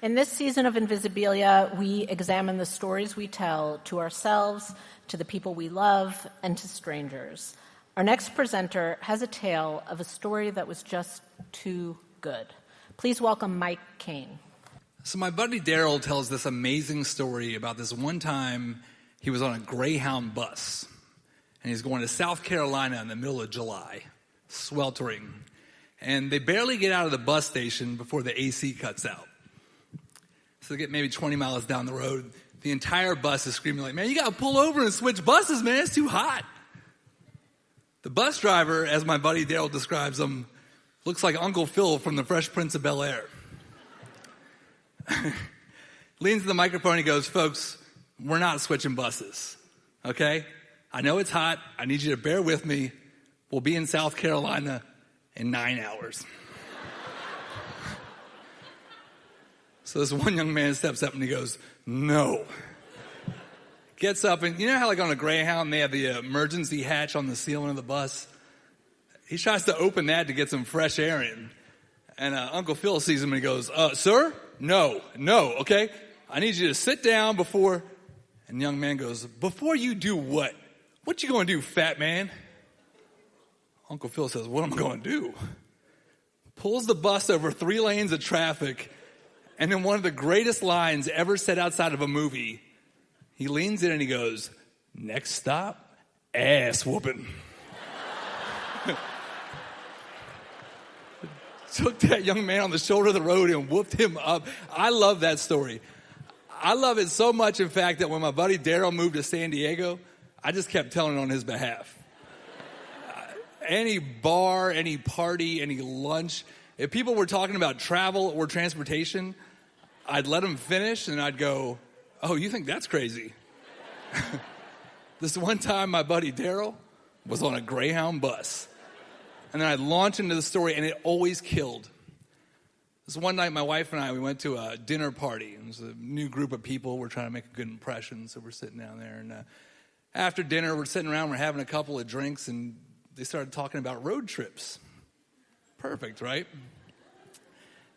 In this season of Invisibilia, we examine the stories we tell to ourselves, to the people we love, and to strangers. Our next presenter has a tale of a story that was just too good. Please welcome Mike Kane. So my buddy Daryl tells this amazing story about this one time he was on a Greyhound bus, and he's going to South Carolina in the middle of July, sweltering. And they barely get out of the bus station before the AC cuts out. So they get maybe 20 miles down the road. The entire bus is screaming like, man, you got to pull over and switch buses, man. It's too hot. The bus driver, as my buddy Daryl describes him, looks like Uncle Phil from the Fresh Prince of Bel-Air. Leans to the microphone and he goes, folks, we're not switching buses, okay? I know it's hot. I need you to bear with me. We'll be in South Carolina in 9 hours. So this one young man steps up and he goes, no. Gets up and you know how like on a Greyhound they have the emergency hatch on the ceiling of the bus? He tries to open that to get some fresh air in. And Uncle Phil sees him and he goes, sir? No, okay? I need you to sit down before... And the young man goes, before you do what? What you going to do, fat man? Uncle Phil says, what am I going to do? Pulls the bus over 3 lanes of traffic, and in one of the greatest lines ever said outside of a movie, he leans in and he goes, next stop, ass whooping. Took that young man on the shoulder of the road and whooped him up. I love that story. I love it so much, in fact, that when my buddy Daryl moved to San Diego, I just kept telling it on his behalf. Any bar, any party, any lunch, if people were talking about travel or transportation, I'd let them finish and I'd go, oh, you think that's crazy? This one time, my buddy Daryl was on a Greyhound bus. And then I'd launch into the story, and it always killed. This one night, my wife and I, we went to a dinner party. It was a new group of people. We're trying to make a good impression, so we're sitting down there. And after dinner, we're sitting around, we're having a couple of drinks, and they started talking about road trips. Perfect, right?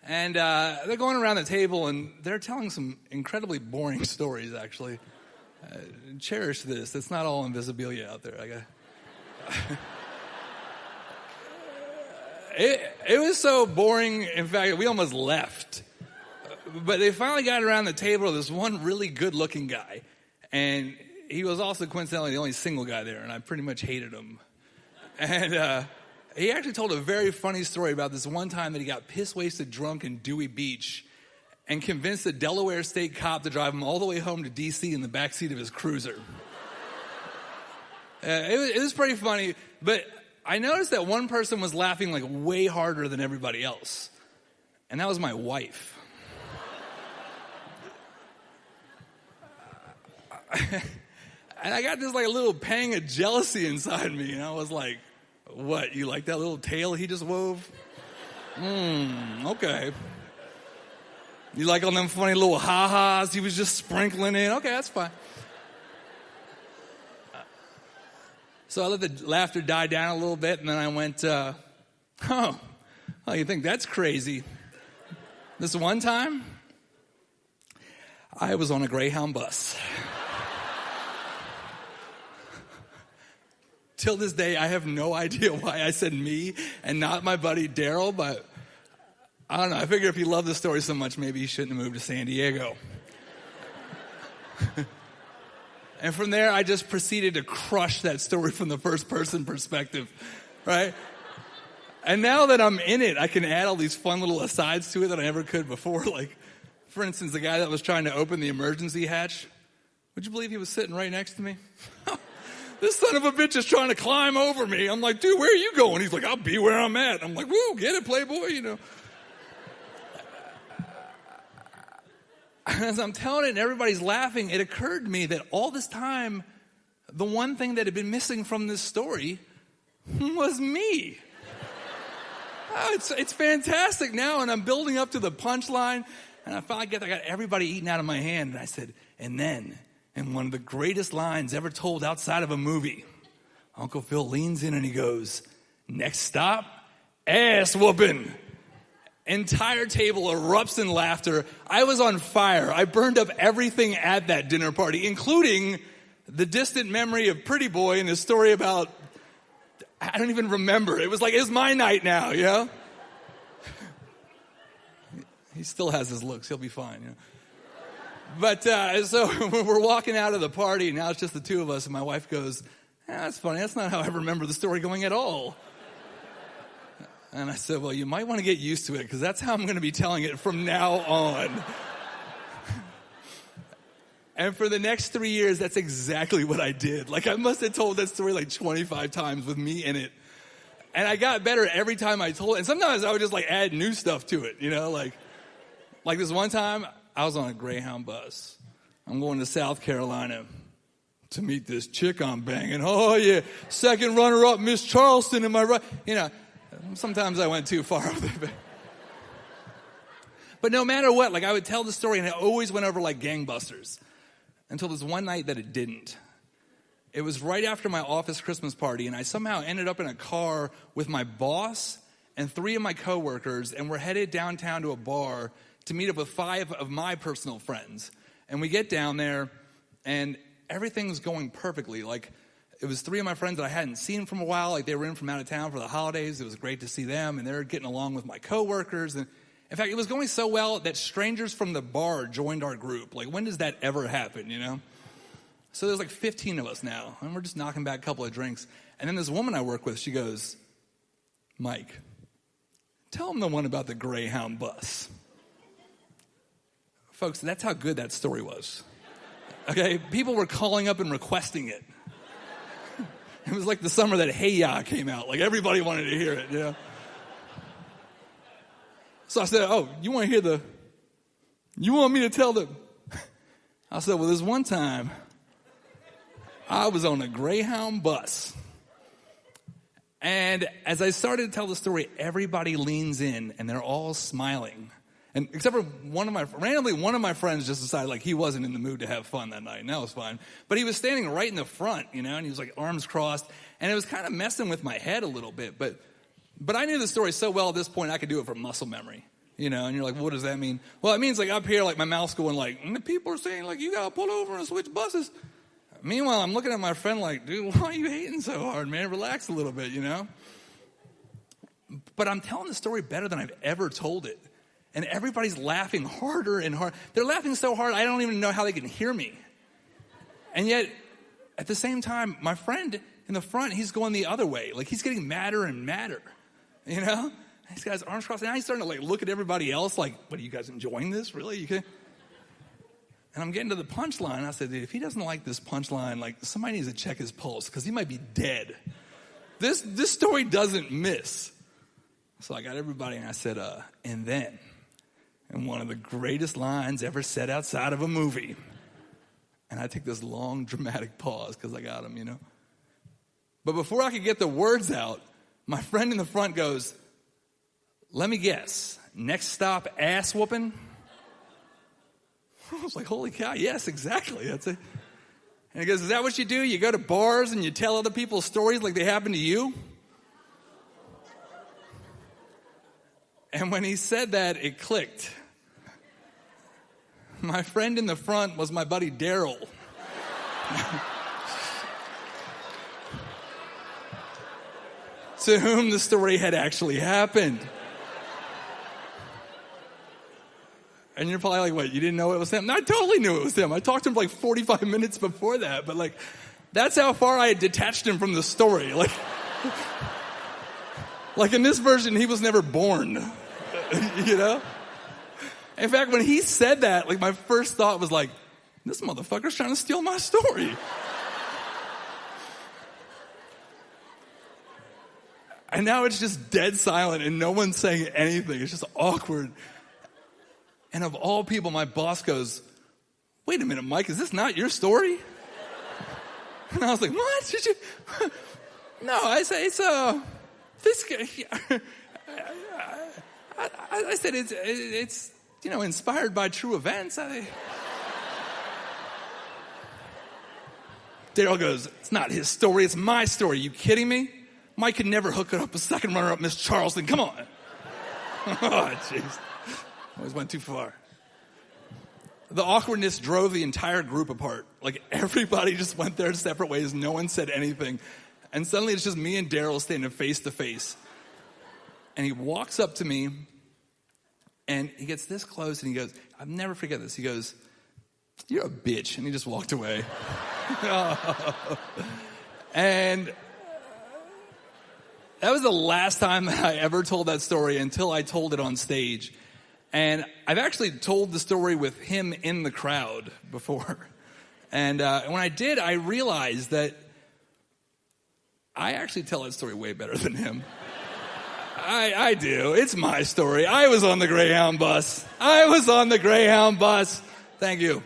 And they're going around the table, and they're telling some incredibly boring stories, actually. Cherish this. It's not all Invisibilia out there. It was so boring, in fact, we almost left. But they finally got around the table with this one really good-looking guy. And he was also coincidentally the only single guy there, and I pretty much hated him. And he actually told a very funny story about this one time that he got piss-wasted drunk in Dewey Beach and convinced a Delaware state cop to drive him all the way home to D.C. in the backseat of his cruiser. It was pretty funny, but I noticed that one person was laughing like way harder than everybody else. And that was my wife. And I got this like a little pang of jealousy inside me. And I was like, what, you like that little tail he just wove? Okay. You like all them funny little ha-has he was just sprinkling in? Okay, that's fine. So I let the laughter die down a little bit, and then I went, oh, you think that's crazy? This one time, I was on a Greyhound bus. Till this day, I have no idea why I said me and not my buddy Daryl, but I don't know. I figure if you love the story so much, maybe you shouldn't have moved to San Diego. And from there, I just proceeded to crush that story from the first-person perspective, right? And now that I'm in it, I can add all these fun little asides to it that I never could before. Like, for instance, the guy that was trying to open the emergency hatch, would you believe he was sitting right next to me? This son of a bitch is trying to climb over me. I'm like, dude, where are you going? He's like, I'll be where I'm at. I'm like, woo, get it, playboy, you know. As I'm telling it and everybody's laughing, it occurred to me that all this time, the one thing that had been missing from this story was me. Oh, it's fantastic now, and I'm building up to the punchline, and I finally I got everybody eating out of my hand, and I said, and then, in one of the greatest lines ever told outside of a movie, Uncle Phil leans in and he goes, next stop, ass whooping. Entire table erupts in laughter. I was on fire. I burned up everything at that dinner party, including the distant memory of Pretty Boy and his story about, I don't even remember. It was my night now, you know? He still has his looks. He'll be fine, you know? But so we're walking out of the party, and now it's just the two of us, and my wife goes, that's funny. That's not how I remember the story going at all. And I said, well, you might want to get used to it, because that's how I'm going to be telling it from now on. And for the next 3 years, that's exactly what I did. I must have told that story 25 times with me in it. And I got better every time I told it. And sometimes I would just add new stuff to it, you know, like this one time I was on a Greyhound bus. I'm going to South Carolina to meet this chick I'm banging. Oh yeah, second runner-up, Miss Charleston, am I right? You know, sometimes I went too far with it. But no matter what, I would tell the story, and it always went over like gangbusters. Until this one night that it didn't. It was right after my office Christmas party, and I somehow ended up in a car with my boss and 3 of my coworkers, and we're headed downtown to a bar to meet up with 5 of my personal friends. And we get down there, and everything's going perfectly. It was 3 of my friends that I hadn't seen from a while. They were in from out of town for the holidays. It was great to see them, and they're getting along with my coworkers. And in fact, it was going so well that strangers from the bar joined our group. When does that ever happen, you know? So there's 15 of us now, and we're just knocking back a couple of drinks. And then this woman I work with, she goes, Mike, tell them the one about the Greyhound bus. Folks, that's how good that story was. Okay? People were calling up and requesting it. It was like the summer that Hey Ya came out. Everybody wanted to hear it, you know? So I said, oh, you want me to tell them? I said, well, this one time, I was on a Greyhound bus. And as I started to tell the story, everybody leans in, and they're all smiling. And except for randomly one of my friends just decided he wasn't in the mood to have fun that night, and that was fine. But he was standing right in the front, you know, and he was arms crossed, and it was kind of messing with my head a little bit, But I knew the story so well at this point, I could do it from muscle memory, you know. And you're like, well, what does that mean? Well, it means up here, my mouth's going and the people are saying you got to pull over and switch buses. Meanwhile, I'm looking at my friend dude, why are you hating so hard, man? Relax a little bit, you know. But I'm telling the story better than I've ever told it. And everybody's laughing harder and harder. They're laughing so hard, I don't even know how they can hear me. And yet, at the same time, my friend in the front, he's going the other way. He's getting madder and madder. You know? He's got his arms crossed. And now he's starting to look at everybody else what are you guys enjoying this? Really? And I'm getting to the punchline. I said, dude, if he doesn't like this punchline, somebody needs to check his pulse because he might be dead. This story doesn't miss. So I got everybody and I said, and then, and one of the greatest lines ever said outside of a movie. And I take this long dramatic pause because I got him, you know. But before I could get the words out, my friend in the front goes, let me guess, next stop, ass whooping? I was like, holy cow, yes, exactly. That's it. And he goes, is that what you do? You go to bars and you tell other people's stories like they happen to you? And when he said that, it clicked. My friend in the front was my buddy Daryl. To whom the story had actually happened. And you're probably like, what, you didn't know it was him? No, I totally knew it was him. I talked to him for 45 minutes before that. But that's how far I had detached him from the story. In this version, he was never born. You know? In fact, when he said that, my first thought was this motherfucker's trying to steal my story. And now it's just dead silent and no one's saying anything. It's just awkward. And of all people, my boss goes, wait a minute, Mike, is this not your story? And I was like, what? Did you? No, I said, it's this guy. I said, it's inspired by true events. Daryl goes, it's not his story, it's my story. You kidding me? Mike could never hook it up a second runner-up, Miss Charleston. Come on. Oh, jeez. Always went too far. The awkwardness drove the entire group apart. Like, everybody just went their separate ways. No one said anything. And suddenly it's just me and Daryl standing face to face. And he walks up to me, and he gets this close, and he goes, I'll never forget this. He goes, "You're a bitch." And he just walked away. And that was the last time that I ever told that story until I told it on stage. And I've actually told the story with him in the crowd before. And when I did, I realized that I actually tell that story way better than him. I do. It's my story. I was on the Greyhound bus. Thank you.